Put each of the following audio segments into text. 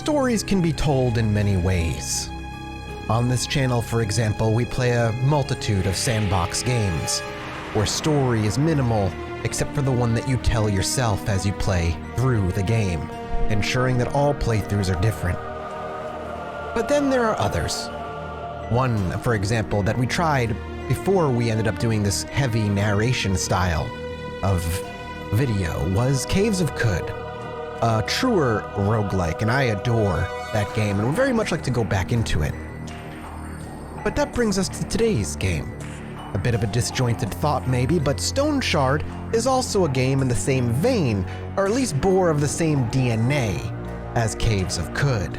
stories can be told in many ways. On this channel, for example, we play a multitude of sandbox games, where story is minimal except for the one that you tell yourself as you play through the game, ensuring that all playthroughs are different. But then there are others. One, for example, that we tried before we ended up doing this heavy narration style of video was Caves of Could, a truer roguelike, and I adore that game and would very much like to go back into it. But that brings us to today's game. A bit of a disjointed thought maybe, but Stoneshard is also a game in the same vein, or at least bore of the same DNA as Caves of Could,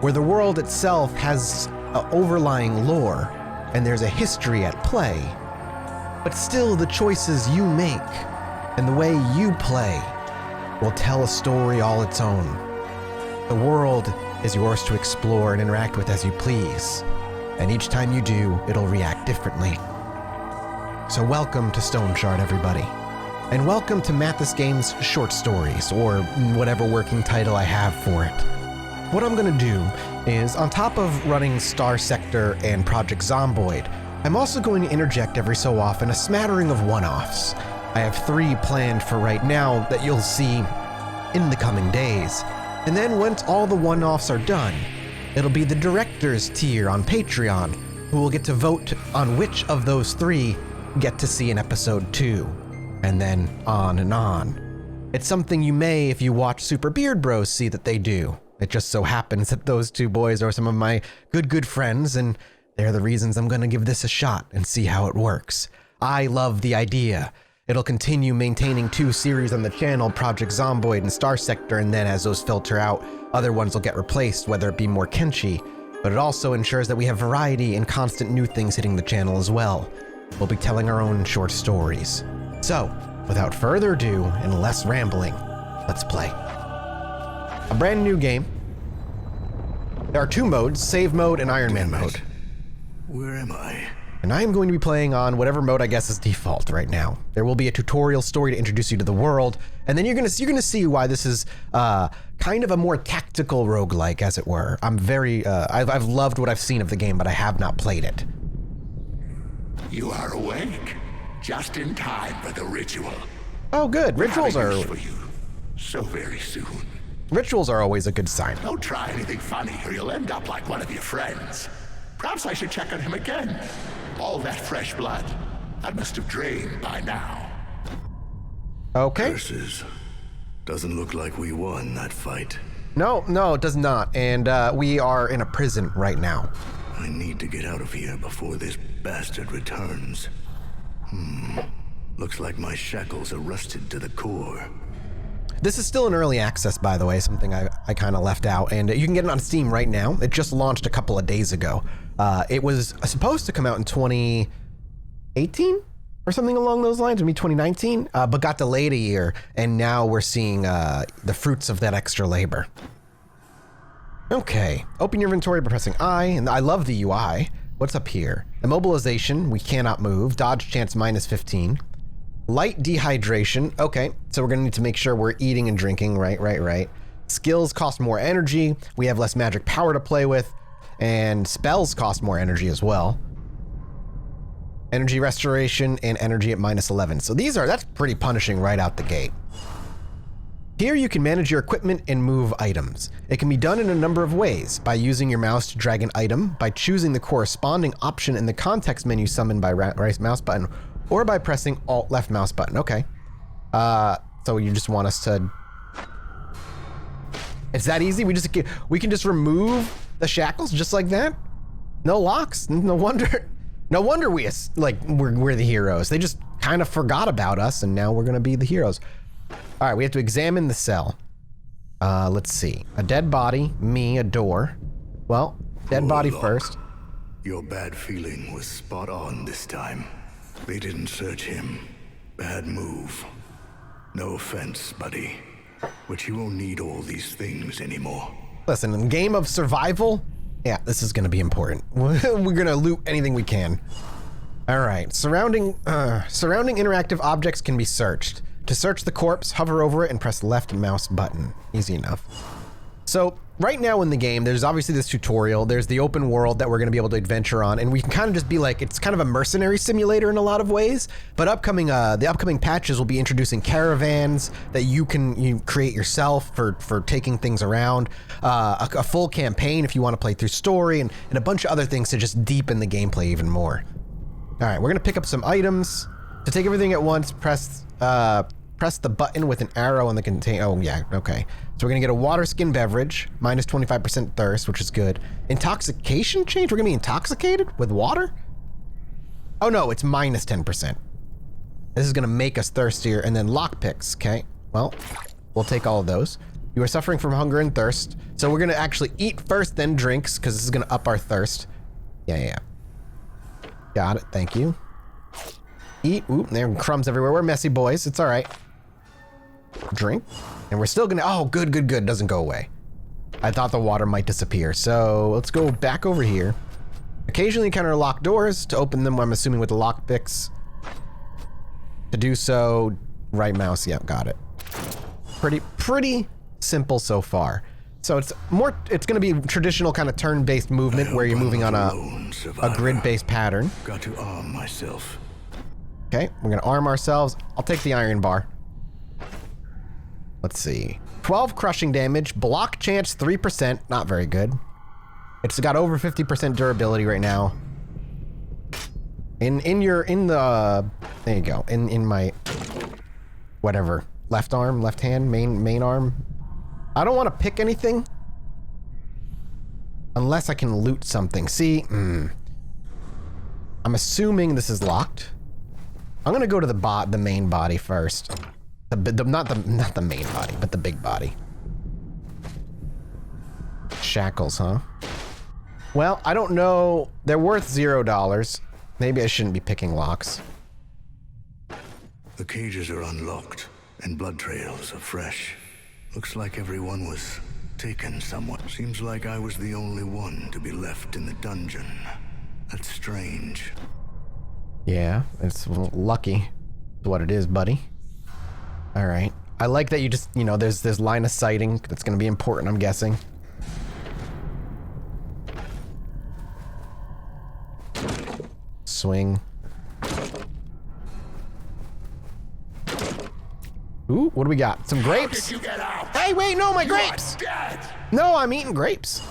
where the world itself has an overlying lore and there's a history at play, but still the choices you make and the way you play will tell a story all its own. The world is yours to explore and interact with as you please, and each time you do, it'll react differently. So welcome to Stoneshard, everybody. And welcome to MathasGames Short Stories, or whatever working title I have for it. What I'm gonna do is, on top of running Star Sector and Project Zomboid, I'm also going to interject every so often a smattering of one-offs. I have 3 planned for right now that you'll see in the coming days. And then once all the one-offs are done, it'll be the director's tier on Patreon who will get to vote on which of those 3 get to see in episode 2, and then on and on. It's something you may, if you watch Super Beard Bros, see that they do. It just so happens that those 2 boys are some of my good friends, and they're the reasons I'm gonna give this a shot and see how it works. I love the idea. It'll continue maintaining 2 series on the channel, Project Zomboid and Star Sector, and then as those filter out, other ones will get replaced, whether it be more Kenshi, but it also ensures that we have variety and constant new things hitting the channel as well. We'll be telling our own short stories. So, without further ado and less rambling, let's play. A brand new game. There are 2 modes, Save Mode and Iron Man Mode. Where am I? And I am going to be playing on whatever mode I guess is default right now. There will be a tutorial story to introduce you to the world, and then you're gonna see why this is kind of a more tactical roguelike, as it were. I'm very, I've loved what I've seen of the game, but I have not played it. You are awake, just in time for the ritual. Oh, good. Rituals are for you so very soon. Rituals are always a good sign. Don't try anything funny, or you'll end up like one of your friends. Perhaps I should check on him again. All that fresh blood, that must have drained by now. Okay. Curses. Doesn't look like we won that fight. No, it does not. And we are in a prison right now. I need to get out of here before this bastard returns. Looks like my shackles are rusted to the core. This is still in early access, by the way, something I kind of left out, and you can get it on Steam right now. It just launched a couple of days ago. It was supposed to come out in 2018 or something along those lines, maybe 2019, but got delayed a year, and now we're seeing the fruits of that extra labor. Okay, open your inventory by pressing I, and I love the UI. What's up here? Immobilization, we cannot move. Dodge chance -15. Light dehydration, okay, so we're gonna need to make sure we're eating and drinking, right. Skills cost more energy, we have less magic power to play with, and spells cost more energy as well. Energy restoration and energy at -11. So that's pretty punishing right out the gate. Here you can manage your equipment and move items. It can be done in a number of ways, by using your mouse to drag an item, by choosing the corresponding option in the context menu summoned by right mouse button, or by pressing Alt left mouse button. Okay. So you just want us to... It's that easy? We can just remove the shackles just like that? No locks? No wonder we're the heroes. They just kind of forgot about us, and now we're gonna be the heroes. All right, we have to examine the cell. Let's see. A dead body, me, a door. Well, dead body first. Your bad feeling was spot on this time. They didn't search him. Bad move. No offense, buddy, but you won't need all these things anymore. Listen, in a game of survival, yeah, this is gonna be important. We're gonna loot anything we can. All right, surrounding interactive objects can be searched. To search the corpse, hover over it and press left mouse button. Easy enough. So right now in the game, there's obviously this tutorial. There's the open world that we're going to be able to adventure on, and we can kind of just be like, it's kind of a mercenary simulator in a lot of ways. But the upcoming patches will be introducing caravans that you create yourself for taking things around, a full campaign if you want to play through story, and a bunch of other things to just deepen the gameplay even more. All right, we're going to pick up some items. To take everything at once, press the button with an arrow on the container. Oh, yeah, okay. So we're gonna get a water skin beverage, minus 25% thirst, which is good. Intoxication change? We're gonna be intoxicated with water? Oh no, it's minus 10%. This is gonna make us thirstier, and then lockpicks, okay? Well, we'll take all of those. You are suffering from hunger and thirst, so we're gonna actually eat first, then drinks, because this is gonna up our thirst. Yeah. Got it, thank you. Eat, oop, there are crumbs everywhere. We're messy boys, it's all right. Drink, and we're still gonna, oh, good, doesn't go away. I thought the water might disappear, so let's go back over here. Occasionally encounter locked doors. To open them, I'm assuming with the lockpicks. To do so, right mouse, yep, got it. Pretty simple so far. So it's gonna be traditional kind of turn-based movement where you're moving on a grid-based pattern. Got to arm myself. Okay, we're gonna arm ourselves. I'll take the iron bar. Let's see. 12 crushing damage, block chance 3%, not very good. It's got over 50% durability right now. There you go. In my whatever. Left arm, left hand, main arm. I don't want to pick anything unless I can loot something. See, I'm assuming this is locked. I'm gonna go to the main body first. Not the main body, but the big body. Shackles, huh? Well, I don't know. They're worth $0. Maybe I shouldn't be picking locks. The cages are unlocked, and blood trails are fresh. Looks like everyone was taken somewhat. Seems like I was the only one to be left in the dungeon. That's strange. Yeah, it's lucky. It's what it is, buddy. All right. I like that you just, there's line of sighting. That's going to be important, I'm guessing. Swing. Ooh, what do we got? Some grapes? How did you get out? Hey, wait, no, my You grapes! are dead. No, I'm eating grapes.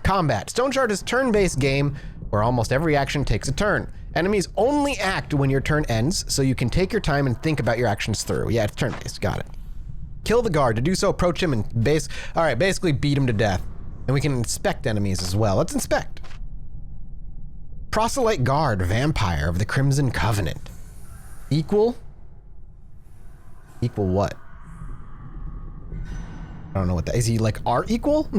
Combat. Stoneshard is a turn-based game where almost every action takes a turn. Enemies only act when your turn ends, so you can take your time and think about your actions through. Yeah, it's turn-based. Got it. Kill the guard. To do so, approach him and basically beat him to death. And we can inspect enemies as well. Let's inspect. Proselyte guard, vampire of the Crimson Covenant. Equal? Equal what? I don't know what that is. He like R equal?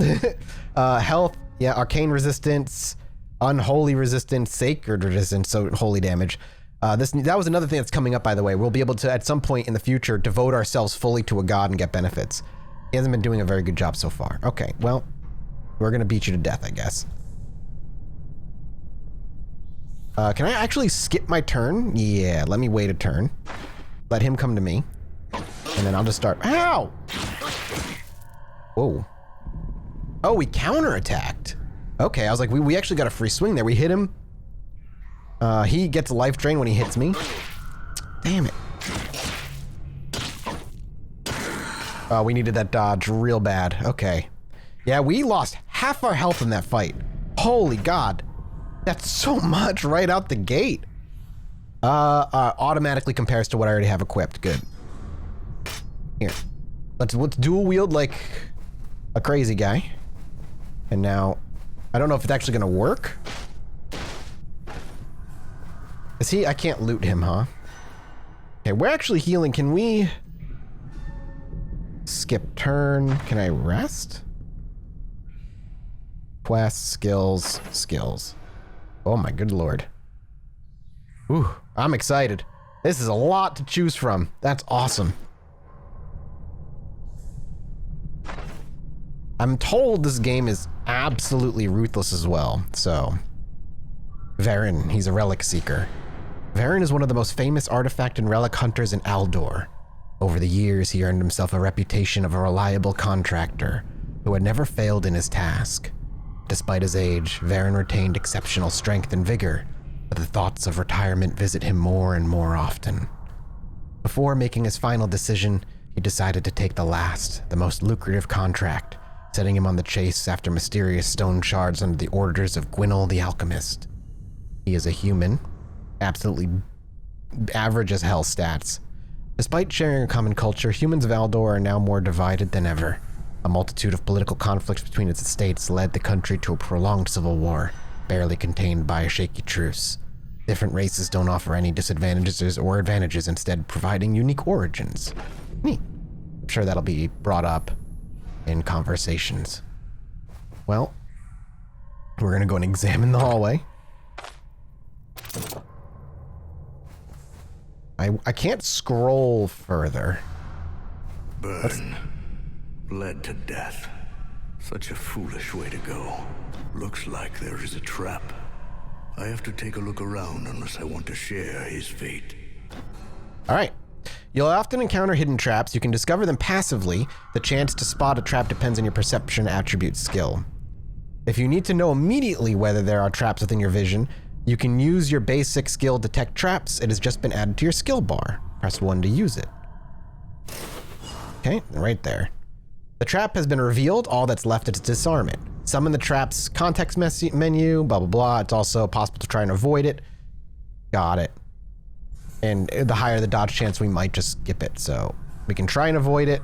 Health, yeah, arcane resistance, unholy resistance, sacred resistance, so holy damage. That was another thing that's coming up, by the way. We'll be able to, at some point in the future, devote ourselves fully to a god and get benefits. He hasn't been doing a very good job so far. Okay, well, we're gonna beat you to death, I guess. Can I actually skip my turn? Yeah, let me wait a turn. Let him come to me. And then I'll just start. Ow! Whoa. Oh, we counterattacked. Okay, I was like, we actually got a free swing there. We hit him. He gets a life drain when he hits me. Damn it. We needed that dodge real bad. Okay. Yeah, we lost half our health in that fight. Holy God. That's so much right out the gate. Automatically compares to what I already have equipped. Good. Here. Let's dual wield like a crazy guy. And now, I don't know if it's actually gonna work. Is he? I can't loot him, huh? Okay, we're actually healing. Can we skip turn? Can I rest? Quest, skills. Oh my good lord. Ooh, I'm excited. This is a lot to choose from. That's awesome. I'm told this game is absolutely ruthless as well, so. Varen, he's a relic seeker. Varen is one of the most famous artifact and relic hunters in Aldor. Over the years, he earned himself a reputation of a reliable contractor, who had never failed in his task. Despite his age, Varen retained exceptional strength and vigor, but the thoughts of retirement visit him more and more often. Before making his final decision, he decided to take the most lucrative contract, setting him on the chase after mysterious stone shards under the orders of Gwynel the Alchemist. He is a human, absolutely average as hell stats. Despite sharing a common culture, humans of Aldor are now more divided than ever. A multitude of political conflicts between its estates led the country to a prolonged civil war, barely contained by a shaky truce. Different races don't offer any disadvantages or advantages, instead providing unique origins. Neat. I'm sure that'll be brought up in conversations. Well, we're gonna go and examine the hallway. I can't scroll further. Burn. Bled to death. Such a foolish way to go. Looks like there is a trap. I have to take a look around unless I want to share his fate. All right. You'll often encounter hidden traps. You can discover them passively. The chance to spot a trap depends on your perception attribute skill. If you need to know immediately whether there are traps within your vision, you can use your basic skill Detect Traps. It has just been added to your skill bar. Press 1 to use it. Okay, right there. The trap has been revealed. All that's left is to disarm it. Summon the trap's context menu, blah, blah, blah. It's also possible to try and avoid it. Got it. And the higher the dodge chance, we might just skip it. So we can try and avoid it,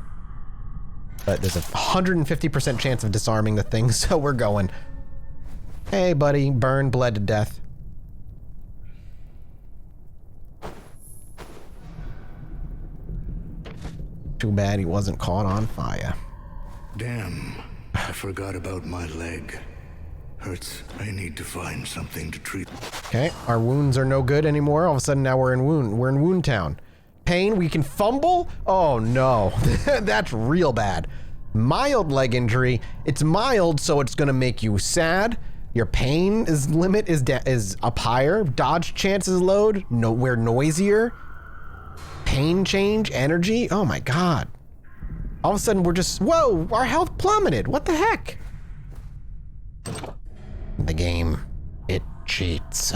but there's a 150% chance of disarming the thing, so we're going. Hey, buddy, burn, bled to death. Too bad he wasn't caught on fire. Damn, I forgot about my leg. Hurts. I need to find something to treat. Okay, our wounds are no good anymore. All of a sudden now we're in Wound Town. Pain, we can fumble? Oh no, that's real bad. Mild leg injury. It's mild, so it's gonna make you sad. Your pain limit is up higher. Dodge chances load. We're noisier. Pain change, energy. Oh my god. All of a sudden we're just, whoa, our health plummeted. What the heck? The game, it cheats.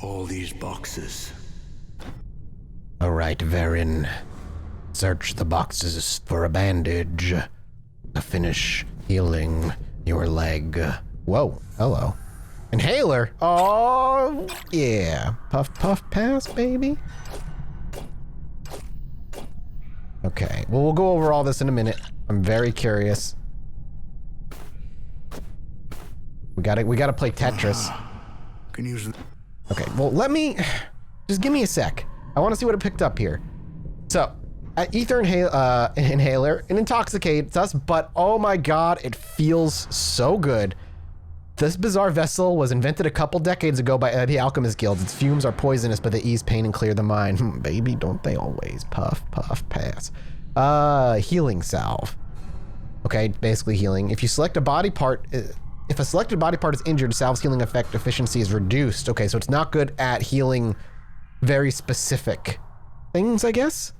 All these boxes. All right, Varen. Search the boxes for a bandage to finish healing your leg. Whoa, hello. Inhaler. Oh, yeah. Puff, puff, pass, baby. Okay, well, we'll go over all this in a minute. I'm very curious. We gotta play Tetris. Can use it. Okay, well, just give me a sec. I want to see what it picked up here. So, ether inhaler, it intoxicates us, but oh my god, it feels so good. This bizarre vessel was invented a couple decades ago by the Alchemist Guild. Its fumes are poisonous, but they ease pain and clear the mind. Baby, don't they always? Puff, puff, pass. Healing salve. Okay, basically healing. If you select a body part, if a selected body part is injured, salve's healing effect efficiency is reduced. Okay, so it's not good at healing very specific things, I guess.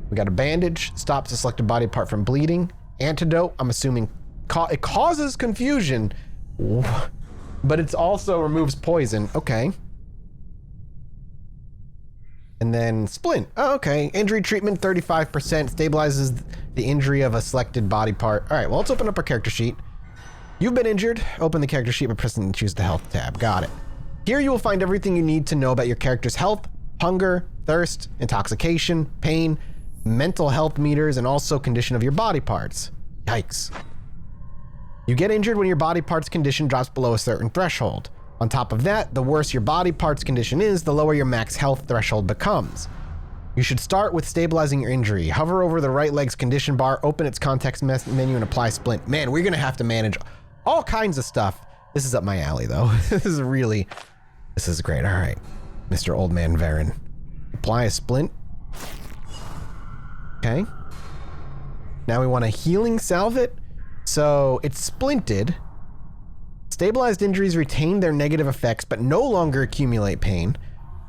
We got a bandage, stops a selected body part from bleeding. Antidote, I'm assuming it causes confusion, but it's also removes poison. Okay. And then splint. Oh, okay. Injury treatment 35%, stabilizes the injury of a selected body part. All right, well, let's open up our character sheet. You've been injured. Open the character sheet by pressing choose the health tab. Got it. Here you will find everything you need to know about your character's health, hunger, thirst, intoxication, pain, mental health meters, and also condition of your body parts. Yikes. You get injured when your body part's condition drops below a certain threshold. On top of that, the worse your body part's condition is, the lower your max health threshold becomes. You should start with stabilizing your injury. Hover over the right leg's condition bar, open its context menu, and apply splint. Man, we're gonna have to manage all kinds of stuff. This is up my alley, though. This is great. All right, Mr. Old Man Varen. Apply a splint. Okay. Now we want to healing salve it. So it's splinted. Stabilized injuries retain their negative effects, but no longer accumulate pain.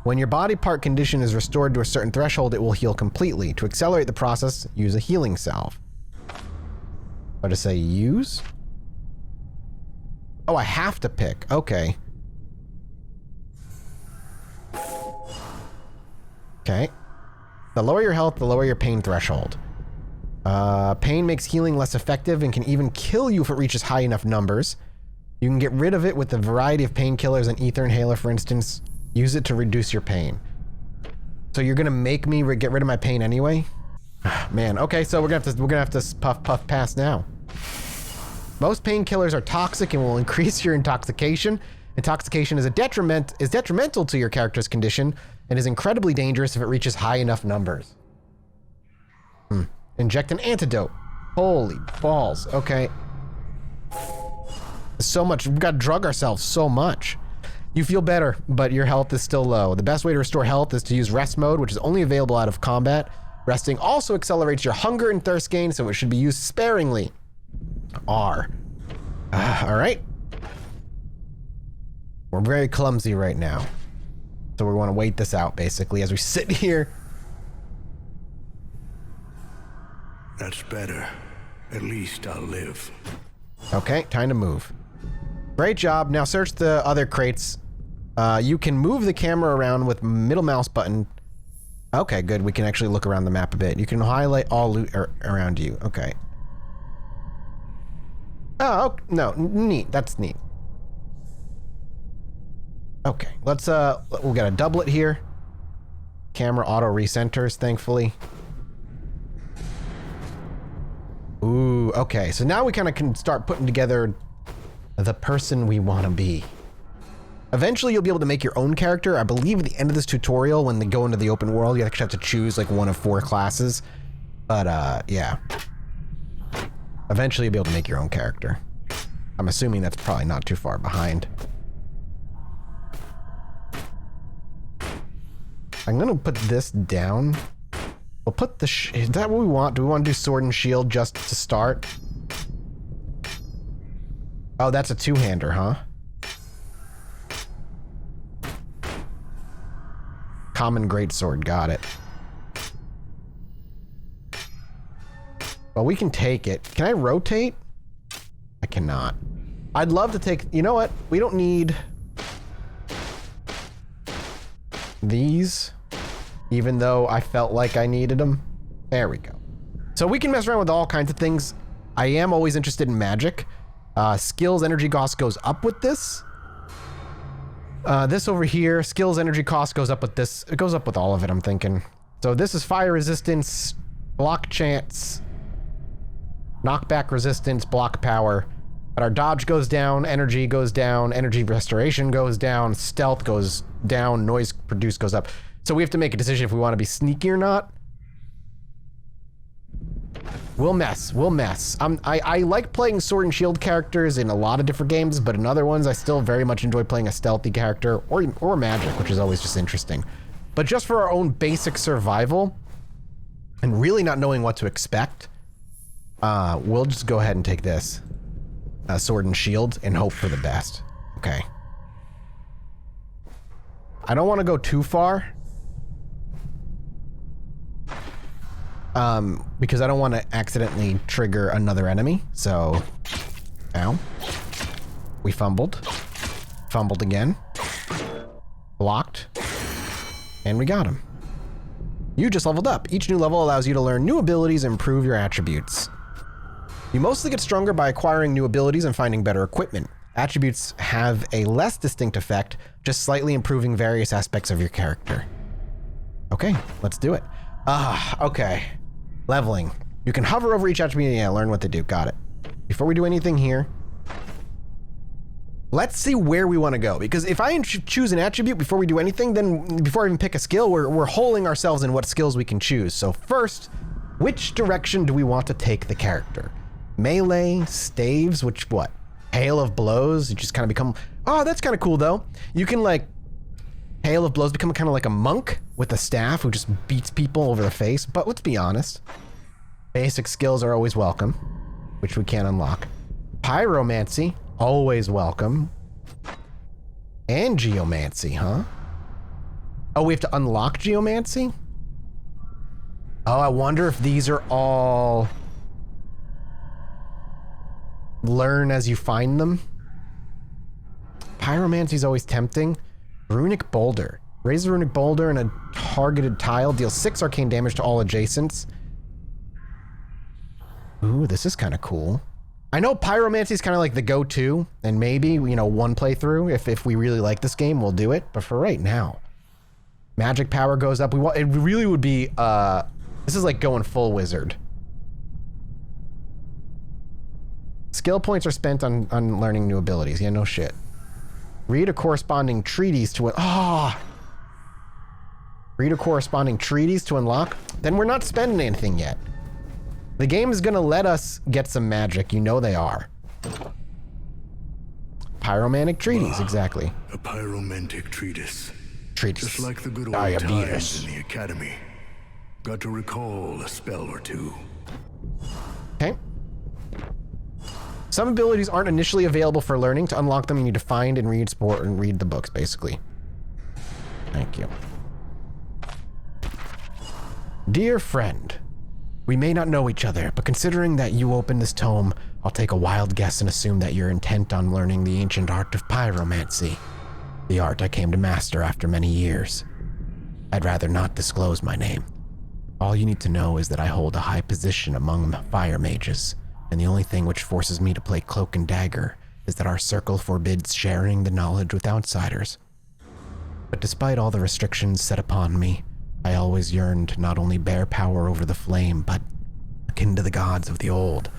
When your body part condition is restored to a certain threshold, it will heal completely. To accelerate the process, use a healing salve. What to say, use? Oh, I have to pick. Okay. Okay. The lower your health, the lower your pain threshold. Pain makes healing less effective and can even kill you if it reaches high enough numbers. You can get rid of it with a variety of painkillers, an ether inhaler, for instance. Use it to reduce your pain. So you're gonna make me get rid of my pain anyway? Man, okay, so we're gonna have to puff pass now. Most painkillers are toxic and will increase your intoxication. Intoxication is detrimental to your character's condition and is incredibly dangerous if it reaches high enough numbers. Inject an antidote. Holy balls. Okay. So much. We've got to drug ourselves so much. You feel better, but your health is still low. The best way to restore health is to use rest mode, which is only available out of combat. Resting also accelerates your hunger and thirst gain, so it should be used sparingly. R. All right. We're very clumsy right now. So we want to wait this out, basically, as we sit here. That's better. At least I'll live. Okay, time to move. Great job. Now search the other crates. You can move the camera around with middle mouse button. Okay, good. We can actually look around the map a bit. You can highlight all loot around you. Okay. Oh, no. Neat. That's neat. Okay, let's, we got a doublet here. Camera auto recenters, thankfully. Ooh, okay. So now we kind of can start putting together the person we want to be. Eventually, you'll be able to make your own character. I believe at the end of this tutorial, when they go into the open world, you actually have to choose like one of 4 classes. But, yeah. Eventually, you'll be able to make your own character. I'm assuming that's probably not too far behind. I'm gonna put this down. We'll put the is that what we want? Do we want to do sword and shield just to start? Oh, that's a two-hander, huh? Common greatsword, got it. Well, we can take it. Can I rotate? I cannot. I'd love to take, you know what? We don't need these, even though I felt like I needed them. There we go. So we can mess around with all kinds of things. I am always interested in magic. Skills energy cost goes up with this. This over here, skills energy cost goes up with this. It goes up with all of it, I'm thinking. So this is fire resistance, block chance, knockback resistance, block power. But our dodge goes down, energy restoration goes down, stealth goes down, noise produced goes up. So we have to make a decision if we want to be sneaky or not. We'll mess. I like playing sword and shield characters in a lot of different games, but in other ones I still very much enjoy playing a stealthy character or magic, which is always just interesting. But just for our own basic survival and really not knowing what to expect, we'll just go ahead and take this. Sword and shield and hope for the best. Okay. I don't want to go too far. Because I don't want to accidentally trigger another enemy. So, ow. We fumbled. Fumbled again. Blocked. And we got him. You just leveled up. Each new level allows you to learn new abilities and improve your attributes. You mostly get stronger by acquiring new abilities and finding better equipment. Attributes have a less distinct effect, just slightly improving various aspects of your character. Okay, let's do it. Okay. Leveling. You can hover over each attribute and learn what they do. Got it. Before we do anything here, let's see where we want to go. Because if I choose an attribute before we do anything, then before I even pick a skill, we're holing ourselves in what skills we can choose. So first, which direction do we want to take the character? Melee, staves, which what? Hail of blows, you just kind of become, oh, that's kind of cool though. You can like, Hail of blows, become kind of like a monk with a staff who just beats people over the face. But let's be honest, basic skills are always welcome, which we can't unlock. Pyromancy, always welcome. And geomancy, huh? Oh, we have to unlock geomancy? Oh, I wonder if these are all learn as you find them. Pyromancy's always tempting. Runic Boulder. Raise a runic boulder and a targeted tile. Deals 6 arcane damage to all adjacents. Ooh, this is kind of cool. I know pyromancy is kind of like the go-to, and maybe, you know, one playthrough, if we really like this game, we'll do it. But for right now, magic power goes up. It really would be, this is like going full wizard. Skill points are spent on learning new abilities. Yeah, no shit. Read a corresponding treatise to read a corresponding treatise to unlock. Then we're not spending anything yet. The game is gonna let us get some magic. You know they are. Pyromantic treatise, exactly. A pyromantic treatise. Treatise. Just like the good old times in the academy. Got to recall a spell or two. Okay. Some abilities aren't initially available for learning. To unlock them, you need to find and read the books, basically. Thank you. Dear friend, we may not know each other, but considering that you opened this tome, I'll take a wild guess and assume that you're intent on learning the ancient art of pyromancy. The art I came to master after many years. I'd rather not disclose my name. All you need to know is that I hold a high position among fire mages, and the only thing which forces me to play cloak and dagger is that our circle forbids sharing the knowledge with outsiders. But despite all the restrictions set upon me, I always yearned to not only bear power over the flame, but, akin to the gods of the old,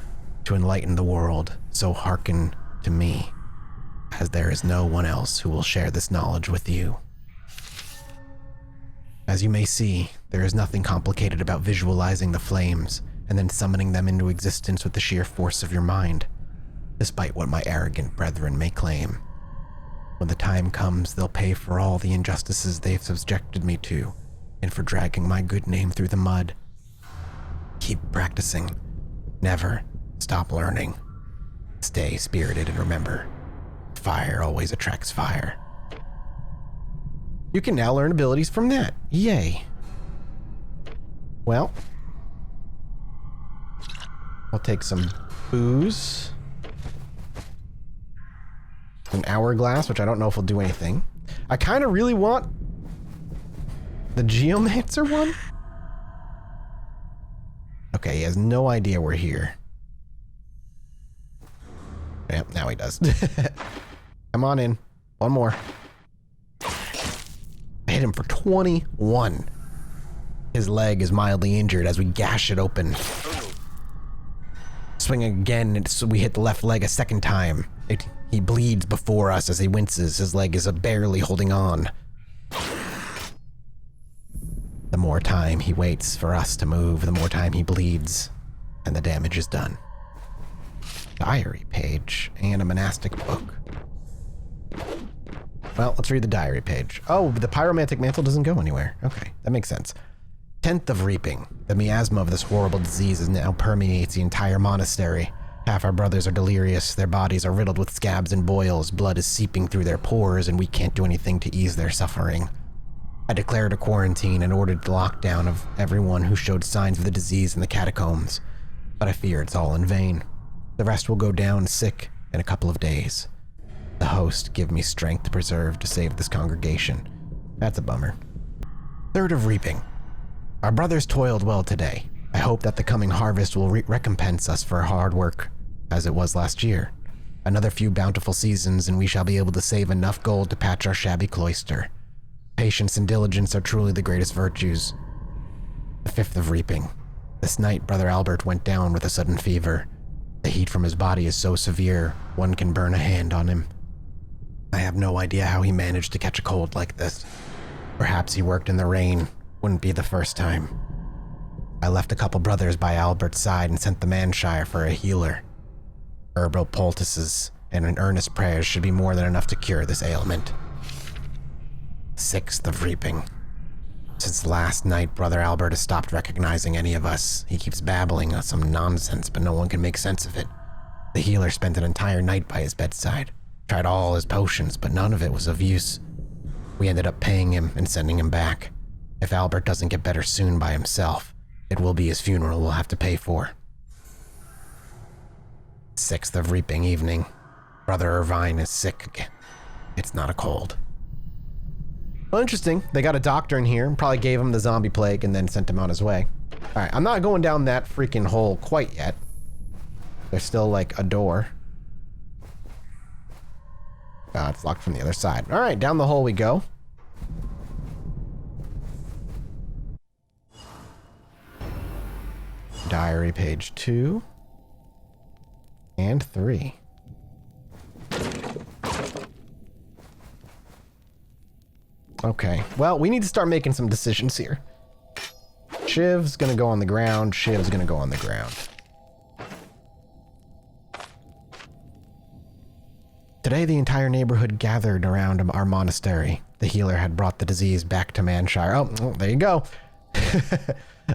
to enlighten the world, so hearken to me, as there is no one else who will share this knowledge with you. As you may see, there is nothing complicated about visualizing the flames, and then summoning them into existence with the sheer force of your mind, despite what my arrogant brethren may claim. When the time comes, they'll pay for all the injustices they've subjected me to, and for dragging my good name through the mud. Keep practicing. Never stop learning. Stay spirited and remember, fire always attracts fire. You can now learn abilities from that. Yay. Well, I'll take some booze. An hourglass, which I don't know if will do anything. I kind of really want the Geomancer one? Okay, he has no idea we're here. Yep, now he does. Come on in. One more. I hit him for 21. His leg is mildly injured as we gash it open. Swing again, and we hit the left leg a second time. He bleeds before us as he winces. His leg is barely holding on. The more time he waits for us to move, the more time he bleeds, and the damage is done. Diary page and a monastic book. Well, let's read the diary page. Oh, the pyromantic mantle doesn't go anywhere. Okay, that makes sense. 10th of Reaping. The miasma of this horrible disease now permeates the entire monastery. Half our brothers are delirious, their bodies are riddled with scabs and boils, blood is seeping through their pores, and we can't do anything to ease their suffering. I declared a quarantine and ordered the lockdown of everyone who showed signs of the disease in the catacombs, but I fear it's all in vain. The rest will go down sick in a couple of days. The host give me strength to preserve to save this congregation. That's a bummer. 3rd of Reaping. Our brothers toiled well today. I hope that the coming harvest will recompense us for our hard work, as it was last year. Another few bountiful seasons and we shall be able to save enough gold to patch our shabby cloister. Patience and diligence are truly the greatest virtues. The 5th of Reaping. This night, Brother Albert went down with a sudden fever. The heat from his body is so severe, one can burn a hand on him. I have no idea how he managed to catch a cold like this. Perhaps he worked in the rain. Wouldn't be the first time. I left a couple brothers by Albert's side and sent the Manshire for a healer. Herbal poultices and an earnest prayers should be more than enough to cure this ailment. 6th of Reaping. Since last night, Brother Albert has stopped recognizing any of us. He keeps babbling some nonsense, but no one can make sense of it. The healer spent an entire night by his bedside. Tried all his potions, but none of it was of use. We ended up paying him and sending him back. If Albert doesn't get better soon by himself, it will be his funeral we'll have to pay for. 6th of Reaping evening. Brother Irvine is sick again. It's not a cold. Well, interesting. They got a doctor in here, probably gave him the zombie plague and then sent him on his way. Alright, I'm not going down that freaking hole quite yet. There's still like a door. It's locked from the other side. Alright, down the hole we go. Diary page 2 and 3. Okay, well, we need to start making some decisions here. Shiv's gonna go on the ground. Shiv's gonna go on the ground. Today, the entire neighborhood gathered around our monastery. The healer had brought the disease back to Manshire. Oh, there you go.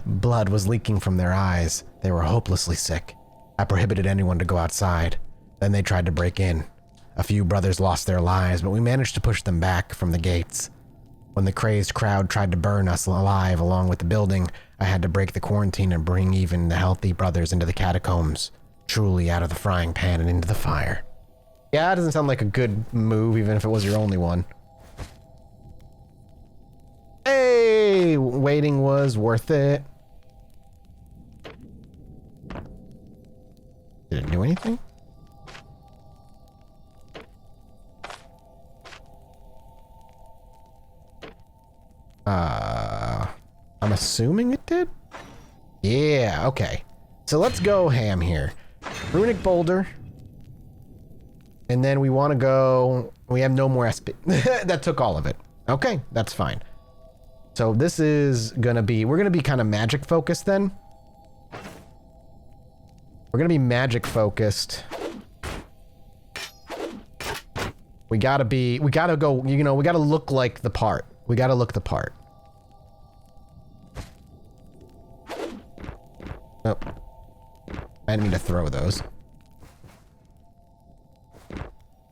Blood was leaking from their eyes. They were hopelessly sick. I prohibited anyone to go outside. Then they tried to break in. A few brothers lost their lives, but we managed to push them back from the gates. When the crazed crowd tried to burn us alive along with the building, I had to break the quarantine and bring even the healthy brothers into the catacombs, truly out of the frying pan and into the fire. Yeah, it doesn't sound like a good move, even if it was your only one. Hey, waiting was worth it. Did it do anything? I'm assuming it did? Yeah, okay. So let's go ham here. Runic Boulder. And then we want to go... We have no more SP. That took all of it. Okay, that's fine. So this is going to be... We're going to be kind of magic focused then. We're going to be magic focused. We got to be... We got to go... You know, we got to look like the part. We got to look the part. Oh. I didn't mean to throw those.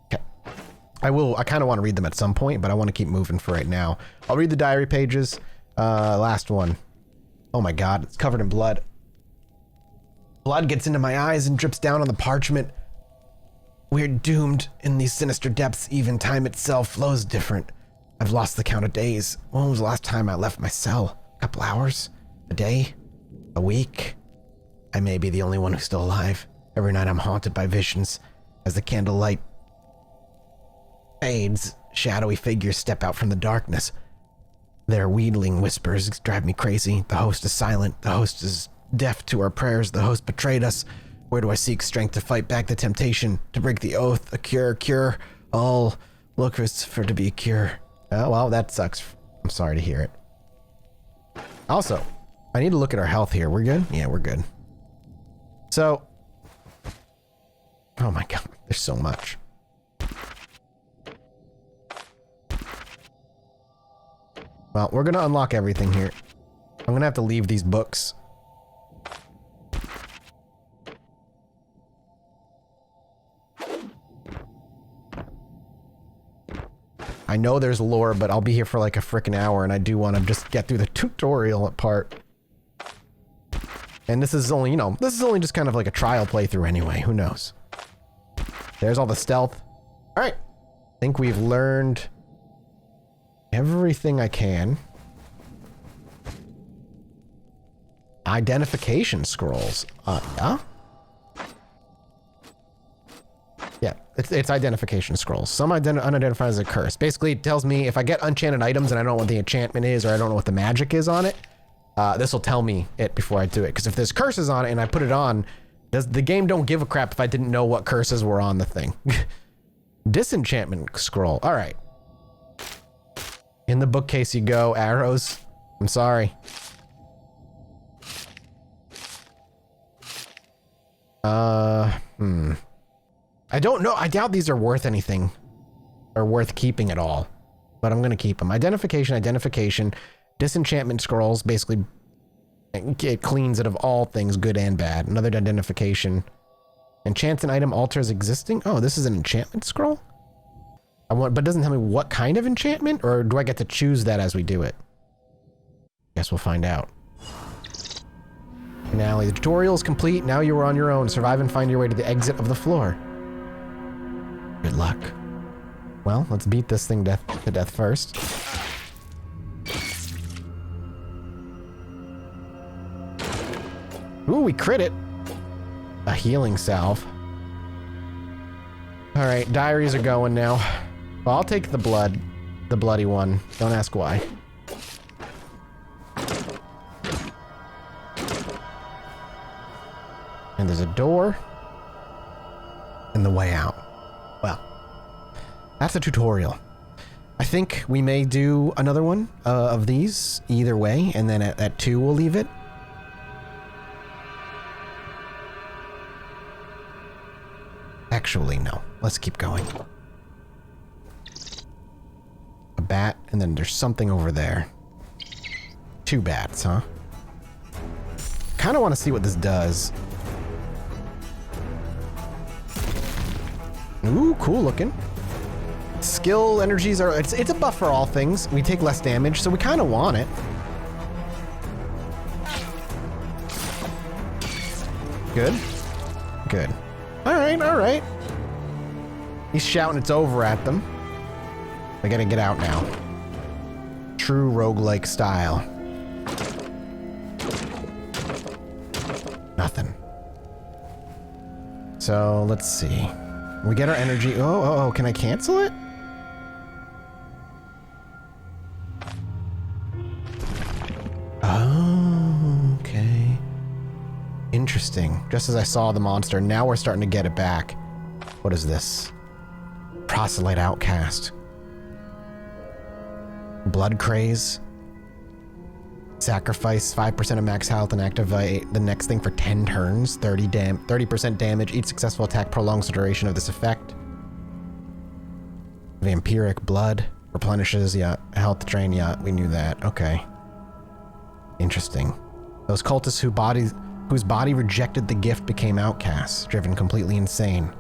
Okay. I kind of want to read them at some point, but I want to keep moving for right now. I'll read the diary pages. Last one. Oh my god, it's covered in blood. Blood gets into my eyes and drips down on the parchment. We're doomed in these sinister depths. Even time itself flows different. I've lost the count of days. When was the last time I left my cell? A couple hours? A day? A week? I may be the only one who's still alive. Every night I'm haunted by visions. As the candlelight fades, shadowy figures step out from the darkness. Their wheedling whispers drive me crazy. The host is silent. The host is deaf to our prayers. The host betrayed us. Where do I seek strength to fight back the temptation? To break the oath? A cure? All lookers for to be a cure. Oh, well, that sucks. I'm sorry to hear it. Also, I need to look at our health here. We're good? Yeah, we're good. So, oh my god, there's so much. Well, we're gonna unlock everything here. I'm gonna have to leave these books. I know there's lore, but I'll be here for like a freaking hour, and I do want to just get through the tutorial part. And this is only, you know, this is only just kind of like a trial playthrough anyway. Who knows? There's all the stealth. All right. I think we've learned everything I can. Identification scrolls. Yeah? Yeah, it's identification scrolls. Some unidentified as a curse. Basically, it tells me if I get enchanted items and I don't know what the enchantment is, or I don't know what the magic is on it, this will tell me it before I do it. Because if there's curses on it and I put it on, the game don't give a crap if I didn't know what curses were on the thing. Disenchantment scroll. All right. In the bookcase you go, arrows. I'm sorry. I don't know. I doubt these are worth anything or worth keeping at all, but I'm going to keep them. Identification. Disenchantment scrolls. Basically, it cleans it of all things good and bad. Another identification. Enchants an item alters existing. Oh, this is an enchantment scroll? but it doesn't tell me what kind of enchantment, or do I get to choose that as we do it? Guess we'll find out. Finale. The tutorial is complete. Now you are on your own. Survive and find your way to the exit of the floor. Good luck. Well, let's beat this thing to death first. Ooh, we crit it. A healing salve. Alright, diaries are going now. Well, I'll take the bloody one. Don't ask why. And there's a door. And the way out. Well, that's a tutorial. I think we may do another one of these either way, and then at 2 we'll leave it. Actually, no. Let's keep going. A bat, and then there's something over there. 2 bats, huh? Kind of want to see what this does. Ooh, cool looking. Skill energies are... It's a buff for all things. We take less damage, so we kind of want it. Good. Good. Alright, alright. He's shouting it's over at them. I gotta get out now. True roguelike style. Nothing. So, let's see. We get our energy. Oh, can I cancel it? Oh, okay. Interesting. Just as I saw the monster, now we're starting to get it back. What is this? Proselyte outcast. Blood craze. Sacrifice 5% of max health and activate the next thing for 10 turns. 30% damage. Each successful attack prolongs the duration of this effect. Vampiric blood replenishes. Yeah. Health drain. Yeah, we knew that. Okay. Interesting. Those cultists whose body rejected the gift became outcasts, driven completely insane.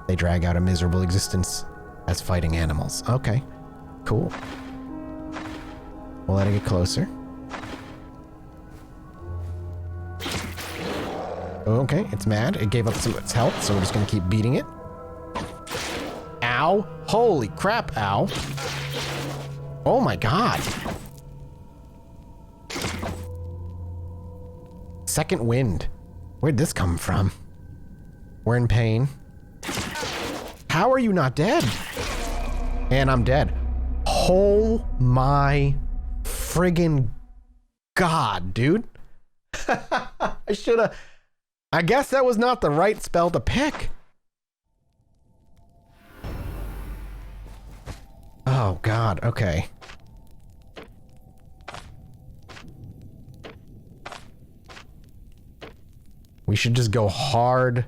They drag out a miserable existence as fighting animals. Okay. Cool. We'll let it get closer. Okay, it's mad. It gave up some of its health, so we're just gonna keep beating it. Ow. Holy crap, ow. Oh my god. Second wind. Where'd this come from? We're in pain. How are you not dead? And I'm dead. Oh my friggin' god, dude. I should've... I guess that was not the right spell to pick. Oh god, okay. We should just go hard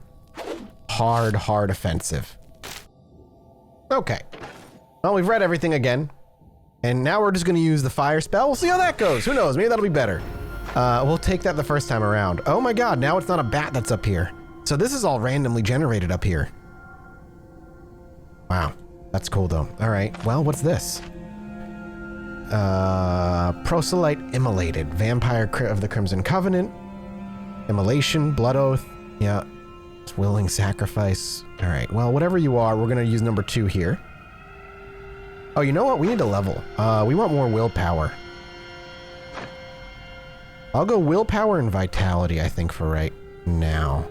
offensive. Okay. Well, we've read everything again. And now we're just gonna use the fire spell. We'll see how that goes. Who knows? Maybe that'll be better. We'll take that the first time around. Oh my god, now it's not a bat that's up here. So this is all randomly generated up here. Wow. That's cool though. Alright, well, what's this? Proselyte Immolated. Vampire of the Crimson Covenant. Immolation, Blood Oath. Yeah. It's willing sacrifice. Alright, well, whatever you are, we're gonna use number 2 here. Oh, you know what? We need a level. We want more willpower. I'll go willpower and vitality, I think, for right now.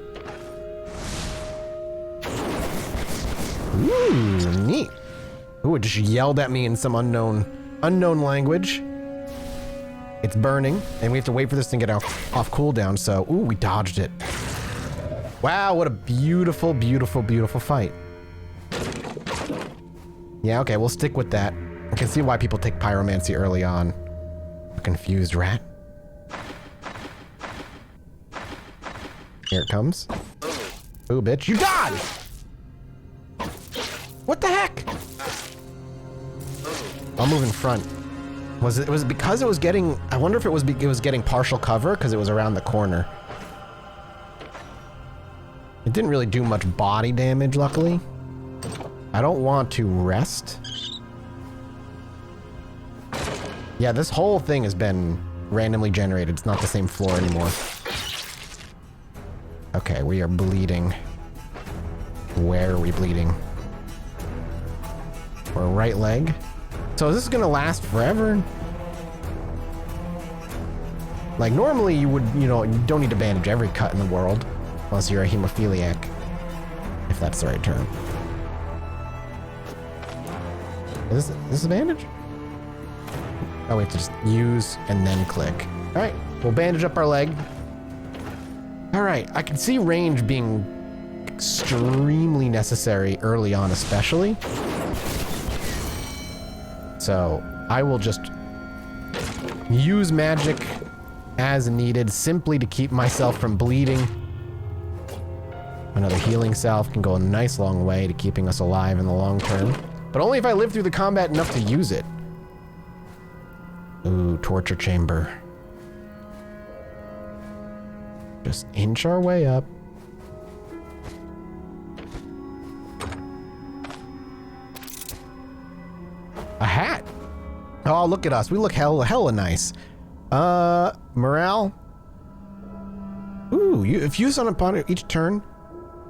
Ooh, neat. Ooh, it just yelled at me in some unknown language. It's burning, and we have to wait for this thing to get off cooldown, so... Ooh, we dodged it. Wow, what a beautiful, beautiful, beautiful fight. Yeah, okay, we'll stick with that. I can see why people take pyromancy early on. A confused rat. Here it comes. Ooh, bitch, you died! What the heck? I'll move in front. Was it because it was getting... I wonder if it was getting partial cover because it was around the corner. It didn't really do much body damage, luckily. I don't want to rest. Yeah, this whole thing has been randomly generated. It's not the same floor anymore. Okay, we are bleeding. Where are we bleeding? Our right leg. So is this gonna last forever? Like normally you would, you don't need to bandage every cut in the world. Unless you're a hemophiliac. If that's the right term. Is this a bandage? Oh, we have to just use and then click. Alright, we'll bandage up our leg. Alright, I can see range being extremely necessary early on especially. So, I will just use magic as needed simply to keep myself from bleeding. Another healing salve can go a nice long way to keeping us alive in the long term. But only if I live through the combat enough to use it. Ooh, torture chamber. Just inch our way up. A hat. Oh, look at us. We look hella nice. Morale. Ooh, if used upon each turn,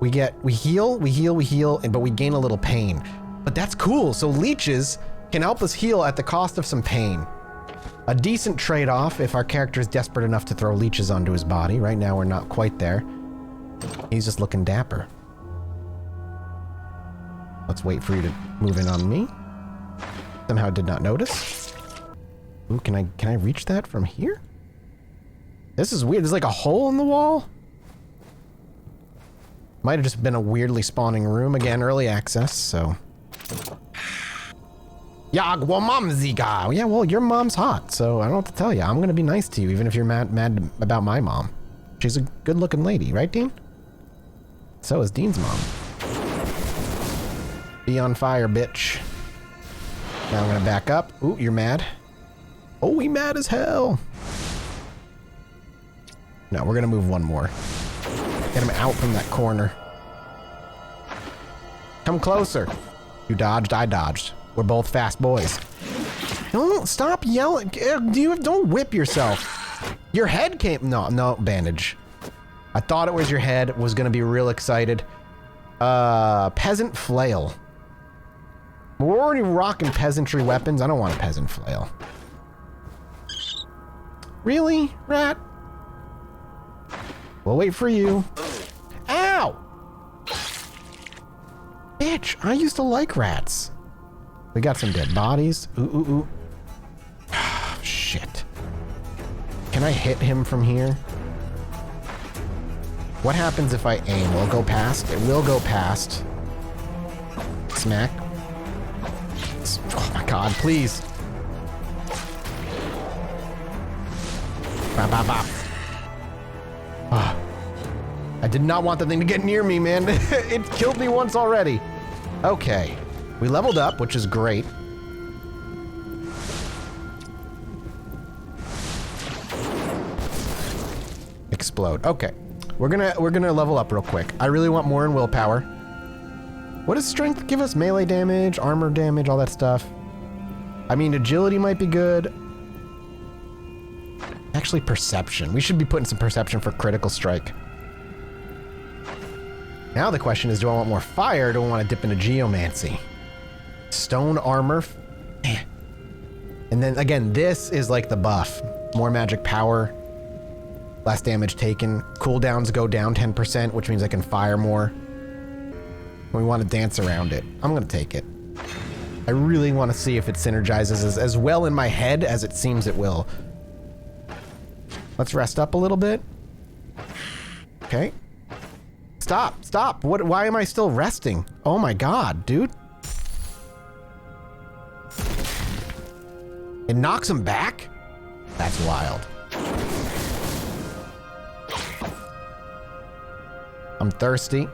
we heal, but we gain a little pain. But that's cool. So leeches can help us heal at the cost of some pain. A decent trade-off if our character is desperate enough to throw leeches onto his body. Right now we're not quite there. He's just looking dapper. Let's wait for you to move in on me. Somehow did not notice. Ooh, can I reach that from here? This is weird. There's like a hole in the wall. Might have just been a weirdly spawning room. Again, early access, so. Yagwa momziga. Yeah, well, your mom's hot, so I don't know what to tell you. I'm gonna be nice to you, even if you're mad about my mom. She's a good-looking lady, right, Dean? So is Dean's mom. Be on fire, bitch. Now I'm gonna back up. Ooh, you're mad. Oh, we mad as hell. No, we're gonna move one more. Get him out from that corner. Come closer. You dodged, I dodged. We're both fast boys. Don't stop yelling. Don't whip yourself. Your head came. No, bandage. I thought it was your head. Was gonna be real excited. Peasant flail. We're already rocking peasantry weapons. I don't want a peasant flail. Really, rat? We'll wait for you. Ow! Bitch, I used to like rats. We got some dead bodies. Ooh. Shit. Can I hit him from here? What happens if I aim? Will it go past? It will go past. Smack. Oh my god, please. Bop, bop, bop. Ah. I did not want the thing to get near me, man. It killed me once already. Okay. We leveled up, which is great. Explode. Okay. We're gonna level up real quick. I really want more in willpower. What does strength give us? Melee damage, armor damage, all that stuff. I mean, agility might be good. Actually, perception. We should be putting some perception for critical strike. Now the question is, do I want more fire or do I want to dip into geomancy? Stone armor. And then again, this is like the buff. More magic power. Less damage taken. Cooldowns go down 10%, which means I can fire more. We want to dance around it. I'm going to take it. I really want to see if it synergizes as well in my head as it seems it will. Let's rest up a little bit. Okay. Stop. Why am I still resting? Oh my god, dude. It knocks him back? That's wild. I'm thirsty.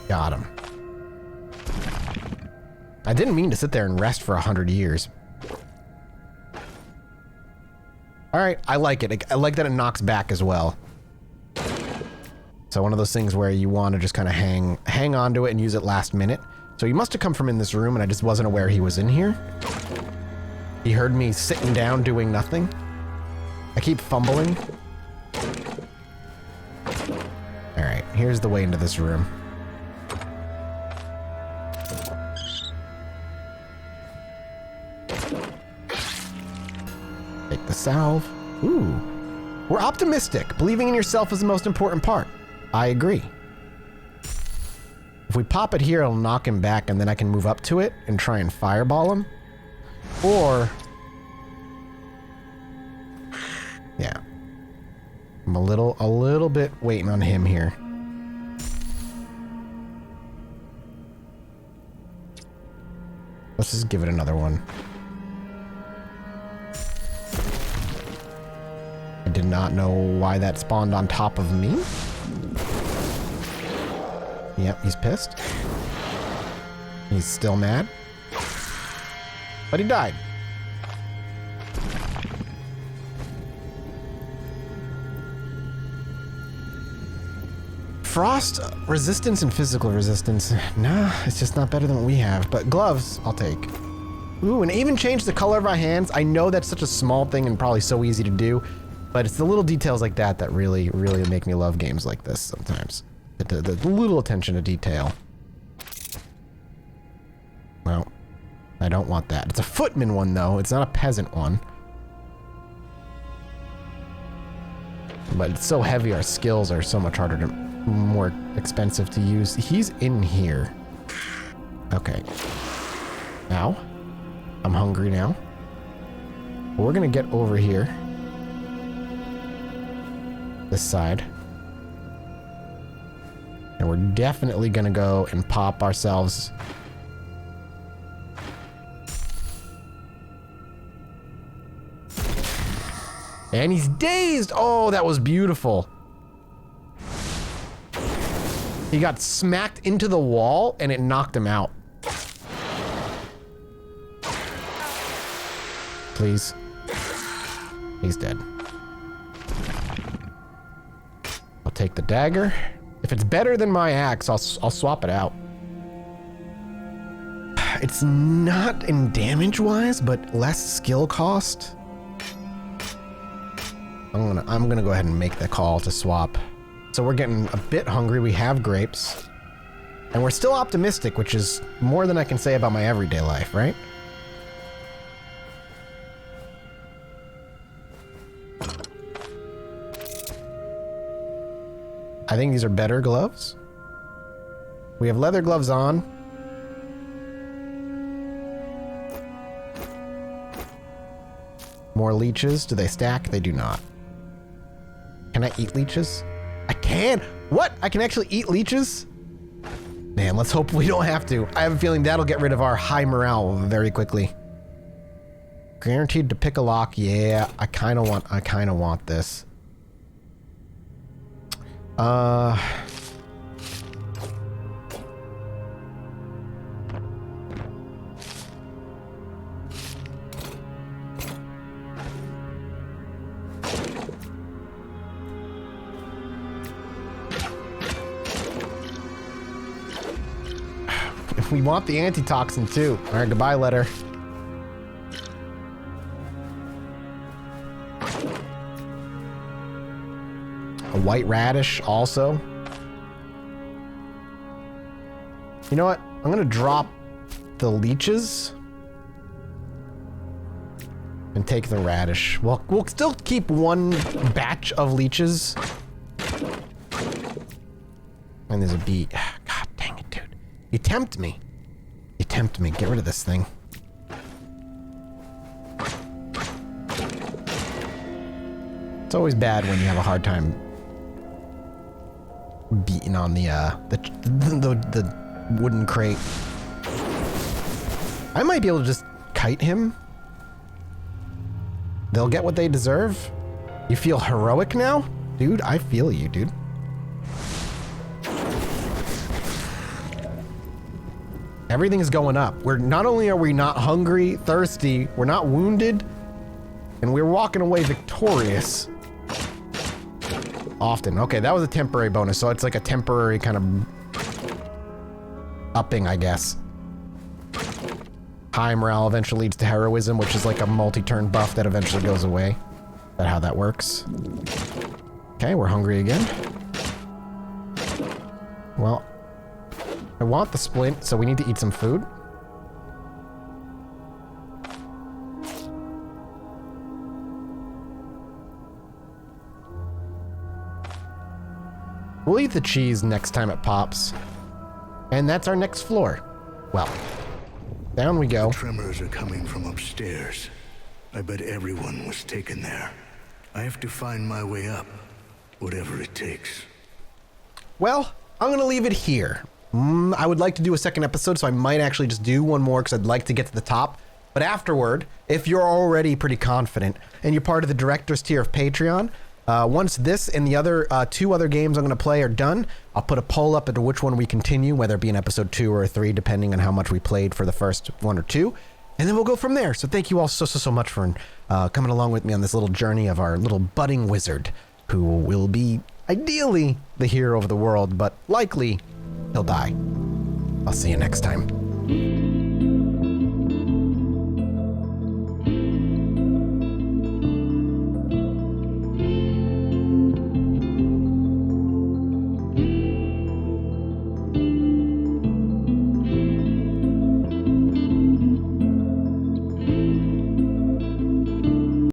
Got him. I didn't mean to sit there and rest for 100 years. All right, I like it. I like that it knocks back as well. So one of those things where you want to just kind of hang on to it and use it last minute. So he must have come from in this room and I just wasn't aware he was in here. He heard me sitting down doing nothing. I keep fumbling. All right, here's the way into this room. Take the salve. Ooh. We're optimistic. Believing in yourself is the most important part. I agree. If we pop it here, it'll knock him back and then I can move up to it and try and fireball him. Or... yeah. I'm a little bit waiting on him here. Let's just give it another one. I did not know why that spawned on top of me. Yep, he's pissed. He's still mad. But he died. Frost resistance and physical resistance. Nah, it's just not better than what we have. But gloves, I'll take. Ooh, and even change the color of my hands. I know that's such a small thing and probably so easy to do, but it's the little details like that that really, really make me love games like this sometimes. The little attention to detail. Well, I don't want that. It's a footman one, though. It's not a peasant one. But it's so heavy, our skills are so much harder to... more expensive to use. He's in here. Okay. Now, I'm hungry now. We're gonna get over here. This side. And we're definitely gonna go and pop ourselves. And he's dazed! Oh, that was beautiful. He got smacked into the wall and it knocked him out. Please. He's dead. I'll take the dagger. If it's better than my axe, I'll swap it out. It's not in damage-wise, but less skill cost. I'm gonna go ahead and make the call to swap. So we're getting a bit hungry. We have grapes. And we're still optimistic, which is more than I can say about my everyday life, right? I think these are better gloves. We have leather gloves on. More leeches. Do they stack? They do not. Can I eat leeches? I can! What? I can actually eat leeches? Man, let's hope we don't have to. I have a feeling that'll get rid of our high morale very quickly. Guaranteed to pick a lock. Yeah, I kind of want this. We want the antitoxin too. All right, goodbye, letter. A white radish also. You know what? I'm gonna drop the leeches and take the radish. We'll still keep one batch of leeches. And there's a bee. God dang it, dude. You tempt me. You tempt me. Get rid of this thing. It's always bad when you have a hard time beating on the wooden crate. I might be able to just kite him. They'll get what they deserve. You feel heroic now? Dude, I feel you, dude. Everything is going up. Not only are we not hungry, thirsty, we're not wounded, and we're walking away victorious. often. Okay, that was a temporary bonus, so it's like a temporary kind of upping, I guess. High morale eventually leads to heroism, which is like a multi-turn buff that eventually goes away. Is that how that works? Okay, we're hungry again. Well, I want the splint, so we need to eat some food. We'll eat the cheese next time it pops. And that's our next floor. Well, down we go. Tremors are coming from upstairs. I bet everyone was taken there. I have to find my way up, whatever it takes. Well, I'm gonna leave it here. I would like to do a second episode, so I might actually just do one more because I'd like to get to the top. But afterward, if you're already pretty confident and you're part of the director's tier of Patreon, once this and the other 2 other games I'm going to play are done, I'll put a poll up into which one we continue, whether it be in episode 2 or 3, depending on how much we played for the first 1 or 2. And then we'll go from there. So thank you all so much for coming along with me on this little journey of our little budding wizard, who will be ideally the hero of the world, but likely he'll die. I'll see you next time.